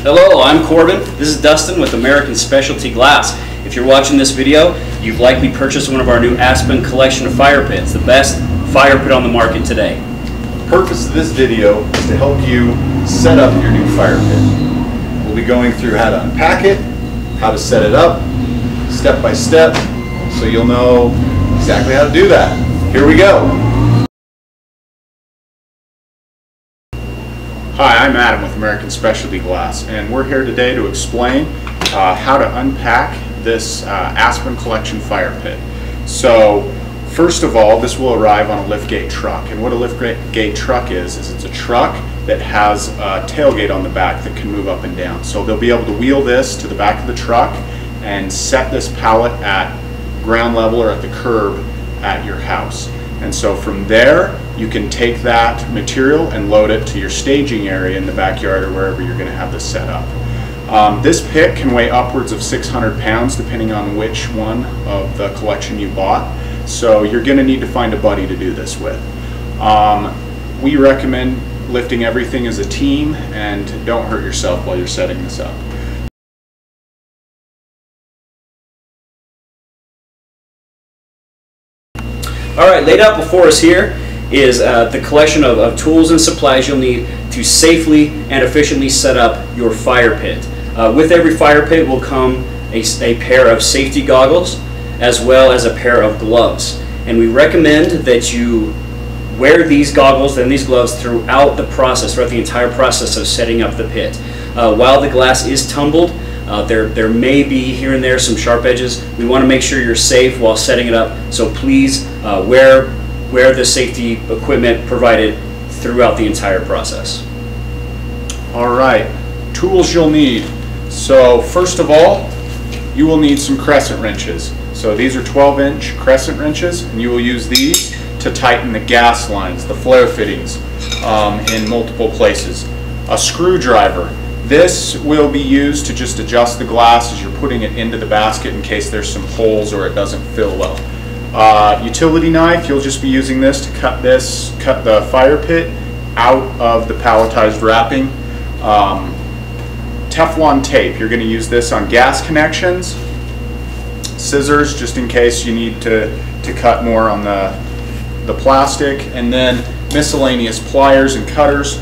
Hello, I'm Corbin. This is Dustin with American Specialty Glass. If you're watching this video, you've likely purchased one of our new Aspen collection of fire pits, the best fire pit on the market today. The purpose of this video is to help you set up your new fire pit. We'll be going through how to unpack it, how to set it up, step by step, so you'll know exactly how to do that. Here we go. Hi, I'm Adam with American Specialty Glass, and we're here today to explain how to unpack this Aspen Collection fire pit. So, first of all, this will arrive on a liftgate truck, and what a liftgate truck is it's a truck that has a tailgate on the back that can move up and down. So they'll be able to wheel this to the back of the truck and set this pallet at ground level or at the curb at your house. And so from there, you can take that material and load it to your staging area in the backyard or wherever you're going to have this set up. This pit can weigh upwards of 600 pounds depending on which one of the collection you bought. So you're going to need to find a buddy to do this with. We recommend lifting everything as a team, and don't hurt yourself while you're setting this up. Alright, laid out before us here is the collection of tools and supplies you'll need to safely and efficiently set up your fire pit. With every fire pit will come a pair of safety goggles as well as a pair of gloves. And we recommend that you wear these goggles and these gloves throughout the entire process of setting up the pit. While the glass is tumbled, there may be here and there some sharp edges. We want to make sure you're safe while setting it up, so please wear the safety equipment provided throughout the entire process. Alright, tools you'll need. So first of all, you will need some crescent wrenches. So these are 12-inch crescent wrenches, and you will use these to tighten the gas lines, the flare fittings in multiple places. A screwdriver. This will be used to just adjust the glass as you're putting it into the basket in case there's some holes or it doesn't fill well. Utility knife, you'll just be using this to cut the fire pit out of the palletized wrapping. Teflon tape, you're going to use this on gas connections. Scissors, just in case you need to cut more on the plastic. And then miscellaneous pliers and cutters.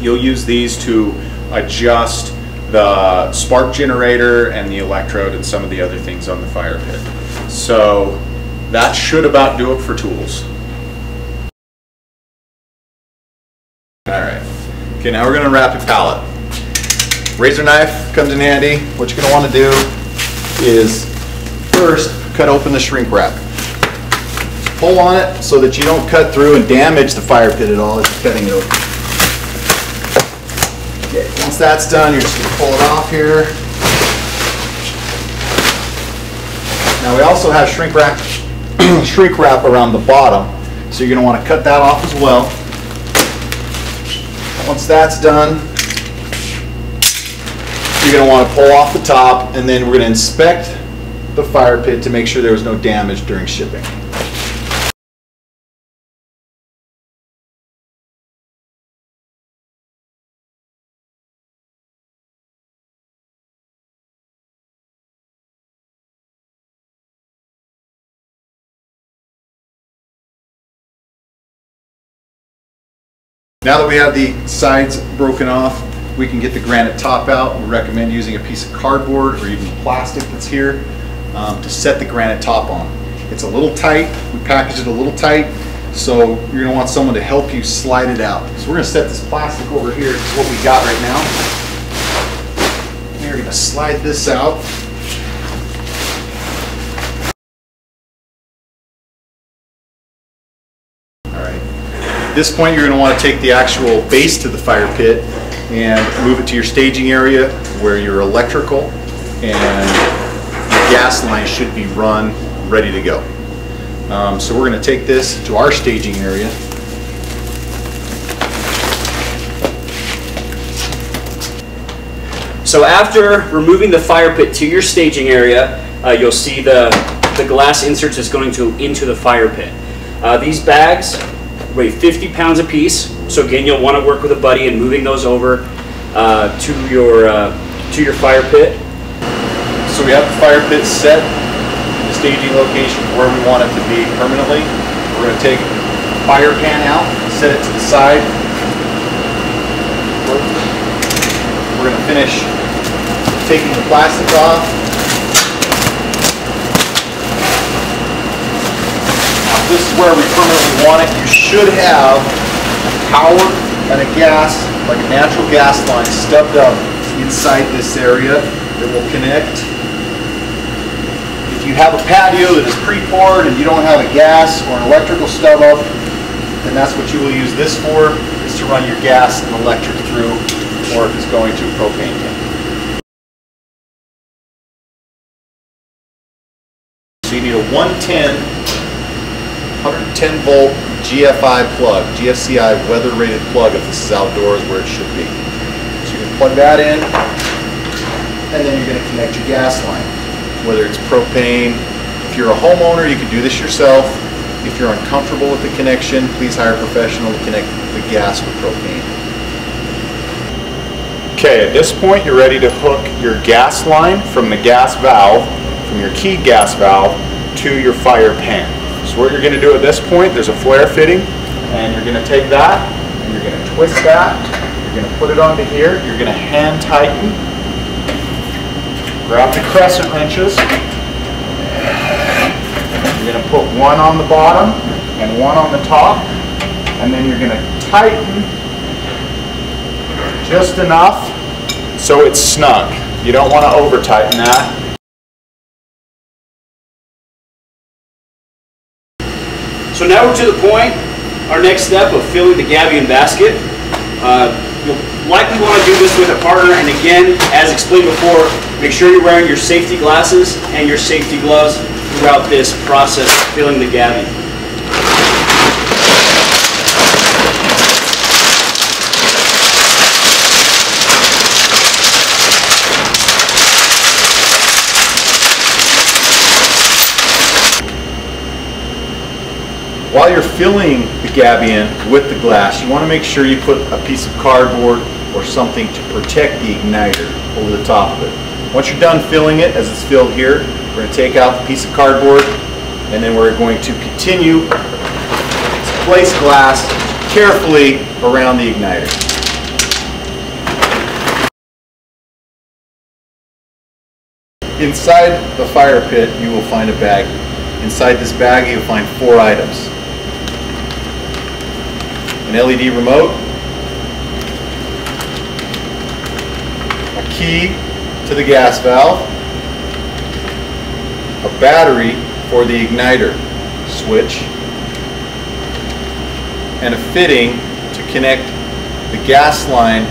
You'll use these to adjust the spark generator and the electrode and some of the other things on the fire pit. So that should about do it for tools. Alright, okay, now we're going to wrap a pallet. Razor knife comes in handy. What you're going to want to do is first cut open the shrink wrap. Pull on it so that you don't cut through and damage the fire pit at all as you're cutting it open. Okay, once that's done, you're just going to pull it off here. Now we also have shrink wrap around the bottom, so you're going to want to cut that off as well. Once that's done, you're going to want to pull off the top, and then we're going to inspect the fire pit to make sure there was no damage during shipping. Now that we have the sides broken off, we can get the granite top out. We recommend using a piece of cardboard or even plastic that's here to set the granite top on. It's a little tight. We packaged it a little tight, so you're going to want someone to help you slide it out. So we're going to set this plastic over here. This is what we got right now. We're going to slide this out. At this point, you're going to want to take the actual base to the fire pit and move it to your staging area where your electrical and your gas line should be run ready to go. So we're going to take this to our staging area. So after removing the fire pit to your staging area, you'll see the glass inserts is going into the fire pit. These bags weigh 50 pounds a piece, so again, you'll want to work with a buddy in moving those over. to your fire pit. So we have the fire pit set in the staging location where we want it to be permanently. We're going to take the fire pan out, set it to the side. We're going to finish taking the plastic off. Now this is where we permanently want it. You should have power and a gas, like a natural gas line, stubbed up inside this area that will connect. If you have a patio that is pre-poured and you don't have a gas or an electrical stub up, then that's what you will use this for, is to run your gas and electric through, or if it's going to a propane tank. So you need a 110 volt GFI plug, GFCI weather rated plug if this is outdoors where it should be. So you can plug that in, and then you're going to connect your gas line. Whether it's propane, if you're a homeowner you can do this yourself. If you're uncomfortable with the connection, please hire a professional to connect the gas with propane. Okay, at this point you're ready to hook your gas line from the gas valve, from your keyed gas valve, to your fire pan. So what you're going to do at this point, there's a flare fitting, and you're going to take that, and you're going to twist that, you're going to put it onto here, you're going to hand tighten, grab the crescent wrenches, you're going to put one on the bottom and one on the top, and then you're going to tighten just enough so it's snug. You don't want to over tighten that. So now we're to the point, our next step of filling the gabion basket. You'll likely want to do this with a partner, and again, as explained before, make sure you're wearing your safety glasses and your safety gloves throughout this process of filling the gabion. While you're filling the gabion with the glass, you want to make sure you put a piece of cardboard or something to protect the igniter over the top of it. Once you're done filling it, as it's filled here, we're going to take out the piece of cardboard, and then we're going to continue to place glass carefully around the igniter. Inside the fire pit, you will find a bag. Inside this bag, you'll find 4 items. An LED remote, a key to the gas valve, a battery for the igniter switch, and a fitting to connect the gas line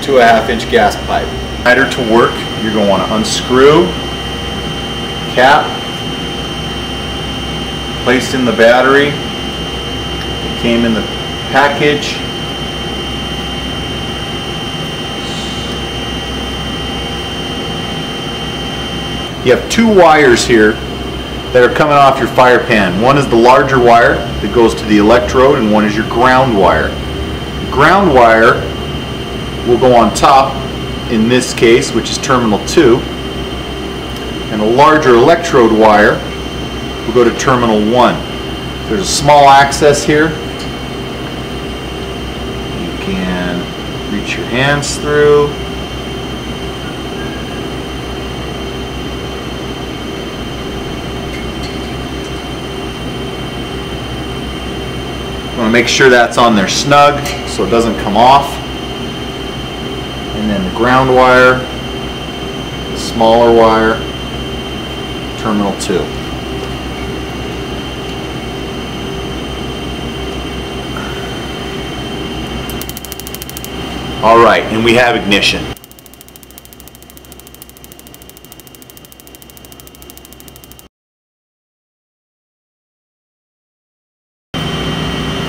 to a 1/2-inch gas pipe. Igniter to work, you're going to want to unscrew the cap, place in the battery. It came in the package. You have 2 wires here that are coming off your fire pan. One is the larger wire that goes to the electrode, and one is your ground wire. The ground wire will go on top in this case, which is terminal 2, and a larger electrode wire will go to terminal 1. There's a small access here. You can reach your hands through. You want to make sure that's on there snug so it doesn't come off. And then the ground wire, the smaller wire, terminal 2. All right, and we have ignition.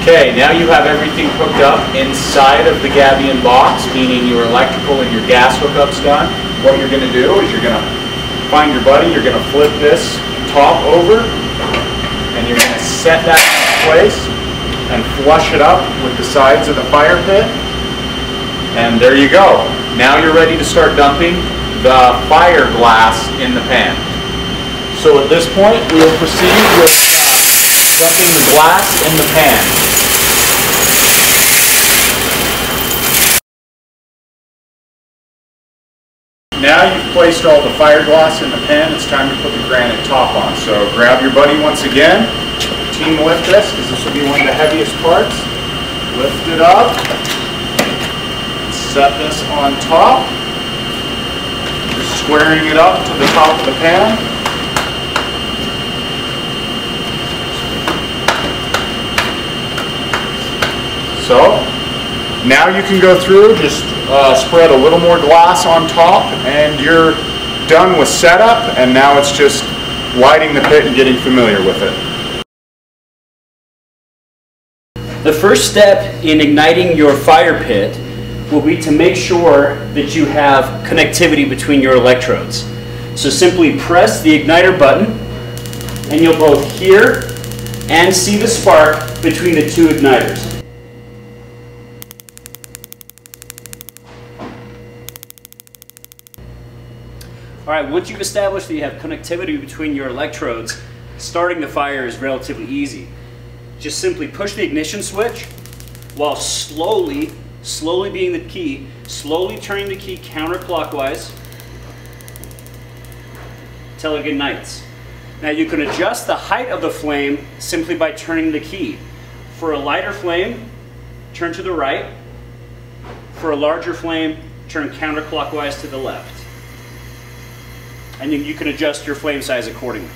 Okay, now you have everything hooked up inside of the gabion box, meaning your electrical and your gas hookups done. What you're going to do is you're going to find your buddy, you're going to flip this top over, and you're going to set that in place and flush it up with the sides of the fire pit. And there you go. Now you're ready to start dumping the fire glass in the pan. So at this point, we will proceed with dumping the glass in the pan. Now you've placed all the fire glass in the pan, it's time to put the granite top on. So grab your buddy once again, team lift this, because this will be one of the heaviest parts. Lift it up, set this on top, just squaring it up to the top of the pan. So now you can go through, just spread a little more glass on top, and you're done with setup, and now it's just lighting the pit and getting familiar with it. The first step in igniting your fire pit will be to make sure that you have connectivity between your electrodes. So simply press the igniter button and you'll both hear and see the spark between the two igniters. Alright, once you've established that you have connectivity between your electrodes, starting the fire is relatively easy. Just simply push the ignition switch while slowly being the key, slowly turning the key counterclockwise until it ignites. Now you can adjust the height of the flame simply by turning the key. For a lighter flame, turn to the right. For a larger flame, turn counterclockwise to the left. And then you can adjust your flame size accordingly.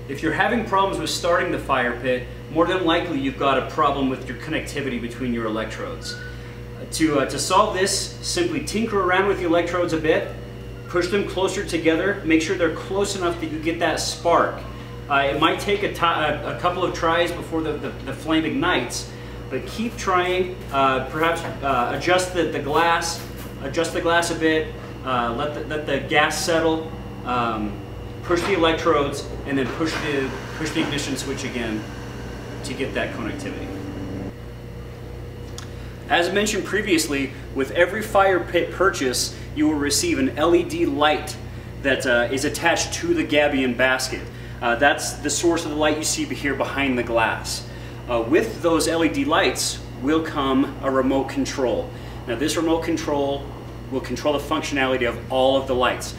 If you're having problems with starting the fire pit, more than likely you've got a problem with your connectivity between your electrodes. To solve this, simply tinker around with the electrodes a bit, push them closer together, make sure they're close enough that you get that spark. It might take a couple of tries before the flame ignites, but keep trying. Perhaps adjust the glass a bit, let the gas settle. Push the electrodes, and then push the ignition switch again to get that connectivity. As mentioned previously, with every fire pit purchase, you will receive an LED light that is attached to the gabion basket. That's the source of the light you see here behind the glass. With those LED lights will come a remote control. Now this remote control will control the functionality of all of the lights,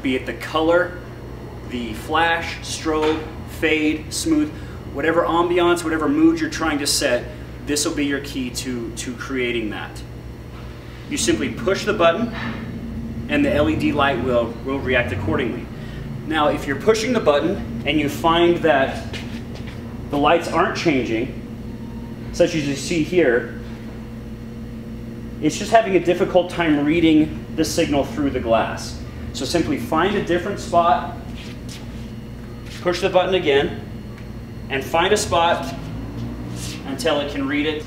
be it the color, the flash, strobe, fade, smooth, whatever ambiance, whatever mood you're trying to set, this will be your key to creating that. You simply push the button and the LED light will react accordingly. Now if you're pushing the button and you find that the lights aren't changing, such as you see here, it's just having a difficult time reading the signal through the glass. So simply find a different spot, push the button again, and find a spot until it can read it.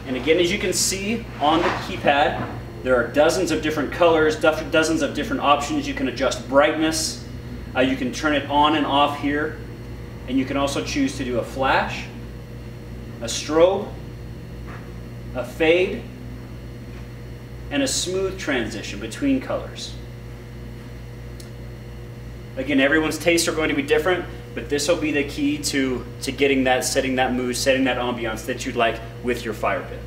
And again, as you can see on the keypad, there are dozens of different colors, dozens of different options. You can adjust brightness, you can turn it on and off here, and you can also choose to do a flash, a strobe, a fade, and a smooth transition between colors. Again, everyone's tastes are going to be different, but this will be the key to getting that, setting that mood, setting that ambiance that you'd like with your fire pit.